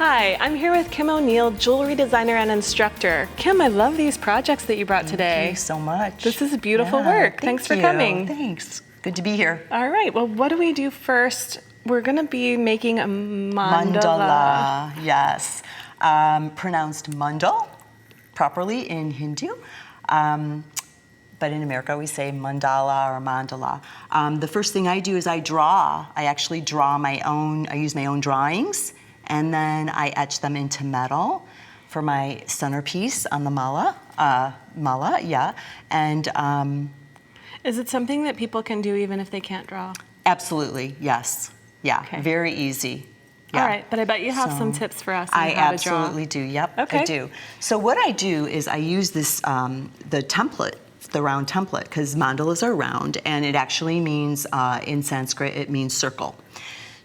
Hi, I'm here with Kim O'Neill, jewelry designer and instructor. Kim, I love these projects that you brought today. Thank you so much. This is beautiful work. Thanks for coming. Thanks. Good to be here. All right, well, what do we do first? We're going to be making a mandala. Mandala, yes. Pronounced mandal, properly in Hindu. But in America, we say mandala or mandala. The first thing I do is I draw. I actually draw my own, I use my own drawings, and then I etch them into metal for my centerpiece on the mala. And is it something that people can do even if they can't draw? absolutely, yes. Yeah, Okay. very easy. Yeah. All right, but I bet you have some tips for us on how to draw. I absolutely do, yep, Okay. I do. So what I do is I use this, the template, the round template, because mandalas are round, and it actually means, in Sanskrit, it means circle.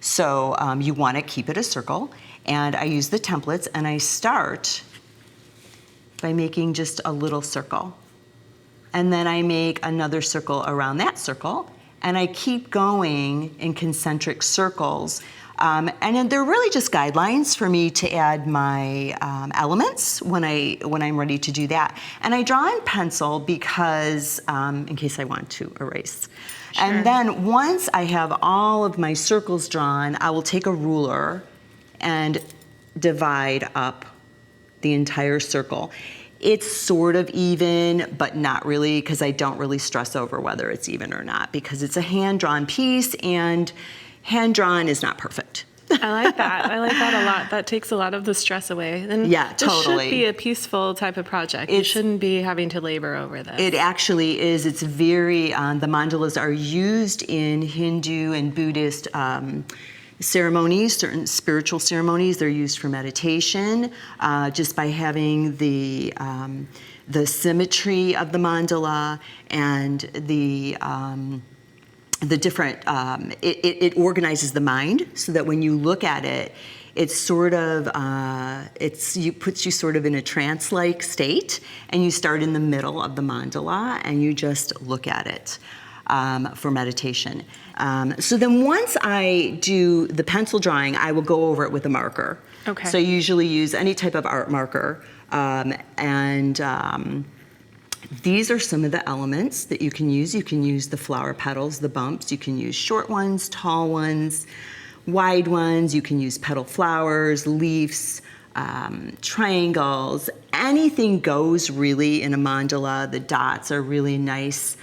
So you want to keep it a circle, and I use the templates, and I start by making just a little circle. And then I make another circle around that circle, and I keep going in concentric circles. And then they're really just guidelines for me to add my elements when I'm ready to do that. And I draw in pencil because, in case I want to erase. Sure. And then once I have all of my circles drawn, I will take a ruler and divide up the entire circle. It's sort of even, but not really, because I don't really stress over whether it's even or not, because it's a hand-drawn piece, and hand-drawn is not perfect. I like that. I like that a lot. That takes a lot of the stress away. And Yeah, this totally. should be a peaceful type of project. You shouldn't be having to labor over this. It actually is. It's very, the mandalas are used in Hindu and Buddhist ceremonies, certain spiritual ceremonies. They're used for meditation, just by having the symmetry of the mandala and the different, it organizes the mind so that when you look at it, it's sort of, puts you sort of in a trance-like state, and you start in the middle of the mandala and you just look at it for meditation. So then once I do the pencil drawing, I will go over it with a marker. Okay. So I usually use any type of art marker, these are some of the elements that you can use. You can use the flower petals, the bumps. You can use short ones, tall ones, wide ones. You can use petal flowers, leaves, triangles. Anything goes really in a mandala. The dots are really nice.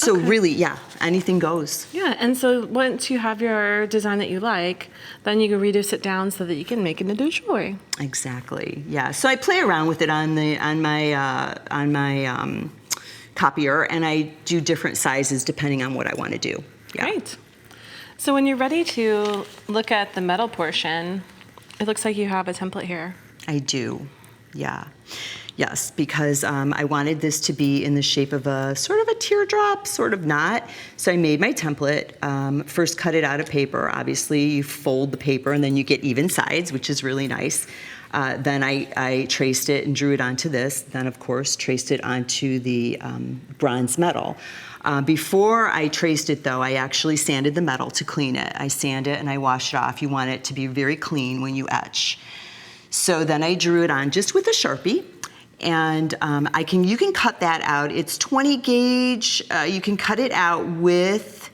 Really, yeah, anything goes. Yeah, and so once you have your design that you like, then you can reduce it down so that you can make it into jewelry. Exactly. Yeah. So I play around with it on my copier, and I do different sizes depending on what I want to do. Yeah. Great. So when you're ready to look at the metal portion, it looks like you have a template here. I do. Yeah. Yes, because I wanted this to be in the shape of a sort of a teardrop, sort of not. So I made my template, first cut it out of paper. Obviously, you fold the paper and then you get even sides, which is really nice. Then I traced it and drew it onto this. Then, of course, traced it onto the bronze metal. Before I traced it, though, I actually sanded the metal to clean it. I sand it and I wash it off. You want it to be very clean when you etch. So then I drew it on just with a Sharpie. And you can cut that out. It's 20 gauge. You can cut it out with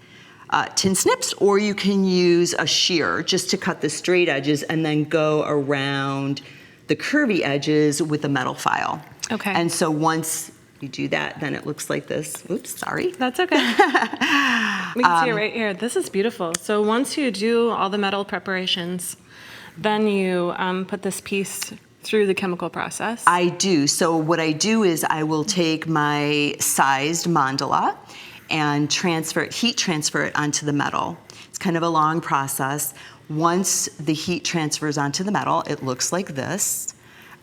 tin snips, or you can use a shear just to cut the straight edges and then go around the curvy edges with a metal file. Okay. And so once you do that, then it looks like this. Oops, sorry. That's okay. We can see it right here. This is beautiful. So once you do all the metal preparations, then you put this piece through the chemical process. I do. So what I do is I will take my sized mandala and heat transfer it onto the metal. It's kind of a long process. Once the heat transfers onto the metal, it looks like this.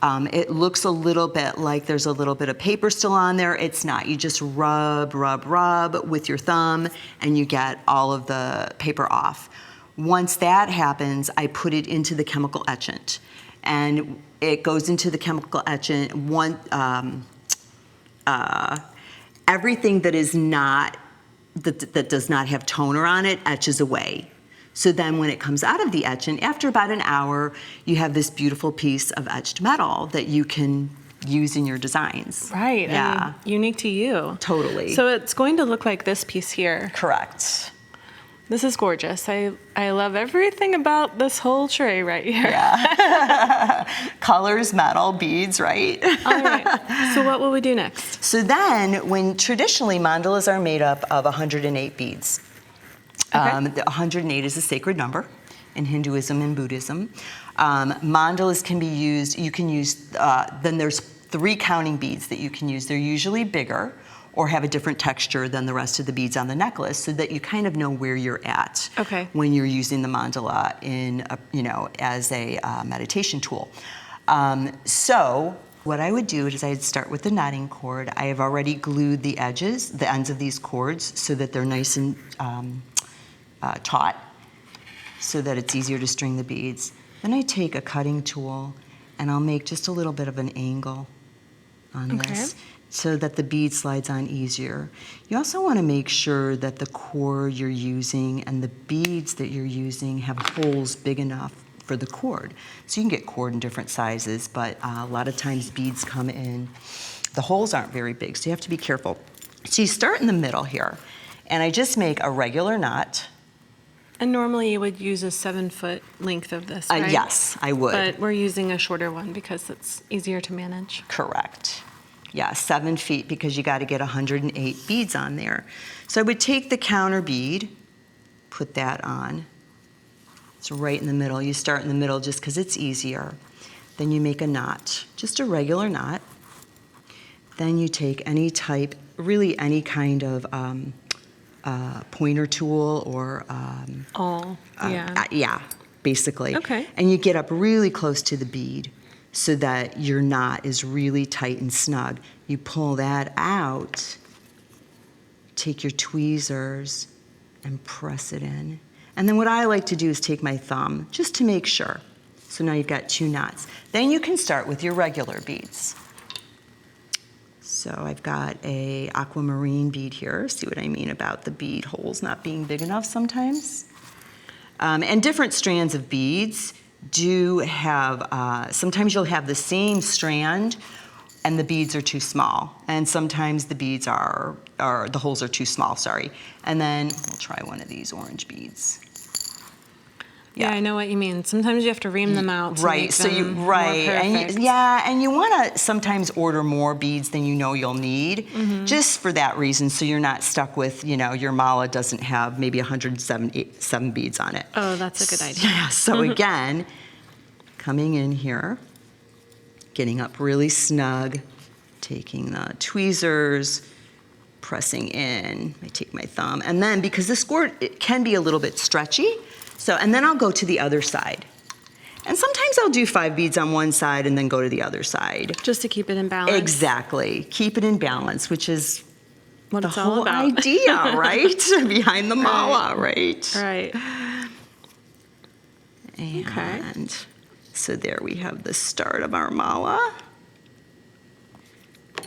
It looks a little bit like there's a little bit of paper still on there. It's not. You just rub with your thumb and you get all of the paper off. Once that happens, I put it into the chemical etchant. And it goes into the chemical etchant. Everything that is not that does not have toner on it etches away. So then when it comes out of the etchant, after about an hour, you have this beautiful piece of etched metal that you can use in your designs. Right. Yeah. And unique to you. Totally. So it's going to look like this piece here. Correct. This is gorgeous. I love everything about this whole tray right here. Yeah. Colors, metal, beads, right? All right. So what will we do next? So then, when traditionally mandalas are made up of 108 beads. Okay. The 108 is a sacred number in Hinduism and Buddhism. Mandalas can be used, you can use, then there's 3 counting beads that you can use. They're usually bigger or have a different texture than the rest of the beads on the necklace, so that you kind of know where you're at when you're using the mandala in, as a meditation tool. So what I would do is I'd start with the knotting cord. I have already glued the edges, the ends of these cords, so that they're nice and taut, so that it's easier to string the beads. Then I take a cutting tool and I'll make just a little bit of an angle on this, so that the bead slides on easier. You also want to make sure that the cord you're using and the beads that you're using have holes big enough for the cord. So you can get cord in different sizes, but a lot of times beads come in, the holes aren't very big, so you have to be careful. So you start in the middle here, and I just make a regular knot. And normally you would use a 7-foot length of this, right? Yes, I would. But we're using a shorter one because it's easier to manage. Correct. Yeah, 7 feet, because you got to get 108 beads on there. So I would take the counter bead, put that on. It's right in the middle. You start in the middle just because it's easier. Then you make a knot, just a regular knot. Then you take any type, really any kind of pointer tool or yeah, basically. Okay. And you get up really close to the bead, so that your knot is really tight and snug. You pull that out, take your tweezers, and press it in. And then what I like to do is take my thumb, just to make sure. So now you've got 2 knots. Then you can start with your regular beads. So I've got a aquamarine bead here. See what I mean about the bead holes not being big enough sometimes? And different strands of beads do have, sometimes you'll have the same strand and the beads are too small. And sometimes the beads the holes are too small, sorry. And then we'll try one of these orange beads. Yeah, I know what you mean. Sometimes you have to ream them out to make them more perfect. And you want to sometimes order more beads than you know you'll need, just for that reason, so you're not stuck with, your mala doesn't have maybe 107 beads on it. Oh, that's a good idea. Yeah, so again, coming in here, getting up really snug, taking the tweezers, pressing in. I take my thumb, and then because this cord, it can be a little bit stretchy, and then I'll go to the other side. And sometimes I'll do 5 beads on one side and then go to the other side. Just to keep it in balance. Exactly. Keep it in balance, which is what the it's all whole about. idea, right? Behind the mala, right? Right. And so there we have the start of our mala.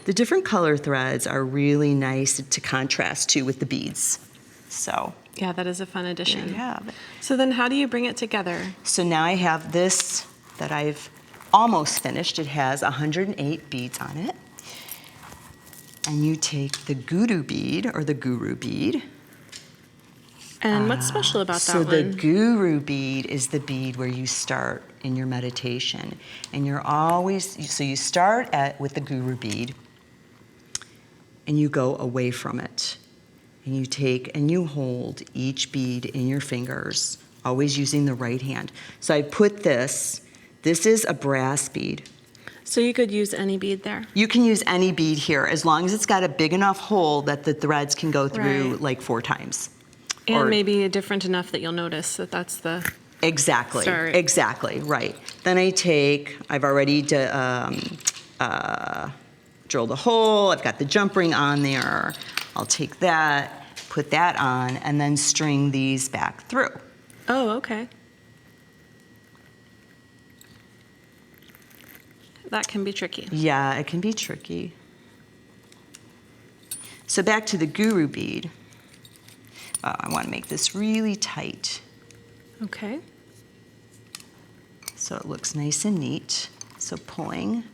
The different color threads are really nice to contrast too with the beads. So yeah, that is a fun addition. there you have it. So then how do you bring it together? So now I have this that I've almost finished. It has 108 beads on it. And you take the guru bead or the guru bead. And what's special about that one? So the guru bead is the bead where you start in your meditation. And you're always, so you start with the guru bead and you go away from it. And you take and you hold each bead in your fingers, always using the right hand. So I put this is a brass bead. So you could use any bead there? You can use any bead here, as long as it's got a big enough hole that the threads can go through like 4 times. And maybe different enough that you'll notice that that's the Exactly, start. exactly, right. Then I've already drilled a hole, I've got the jump ring on there. I'll take that, put that on, and then string these back through. Oh, okay. That can be tricky. Yeah, it can be tricky. So back to the guru bead. I want to make this really tight. Okay. So it looks nice and neat. So pulling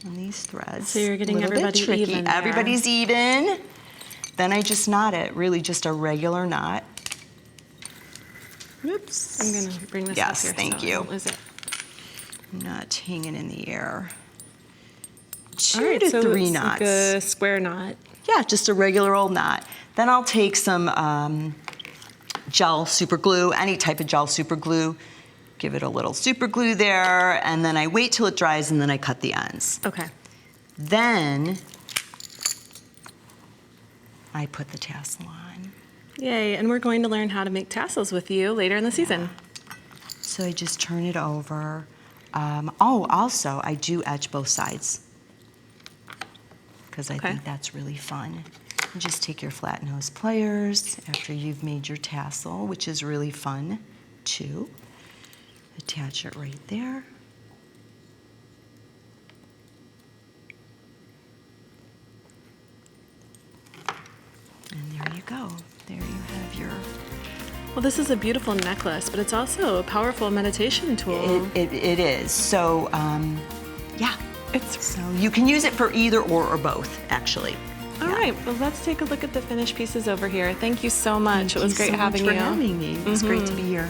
on these threads. So you're getting a little bit everybody tricky. even there. Everybody's even. Then I just knot it, really just a regular knot. Oops. I'm gonna bring this Yes, up here thank so you. I don't lose it. Not hanging in the air. All 2 right, to so 3 it's knots. like a square knot. Yeah, just a regular old knot. Then I'll take some gel super glue, any type of gel super glue, give it a little super glue there, and then I wait till it dries and then I cut the ends. Okay. Then I put the tassel on. Yay, and we're going to learn how to make tassels with you later in the season. So I just turn it over. Also, I do etch both sides because I Okay. think that's really fun. You just take your flat nose pliers after you've made your tassel, which is really fun too. Attach it right there. And there you go. There you have your... Well, this is a beautiful necklace, but it's also a powerful meditation tool. It is. So, yeah. It's So you can use it for either or both, actually. all right. Well, let's take a look at the finished pieces over here. Thank you so much. Thank It was you great so having much you. for having me. It was great to be here.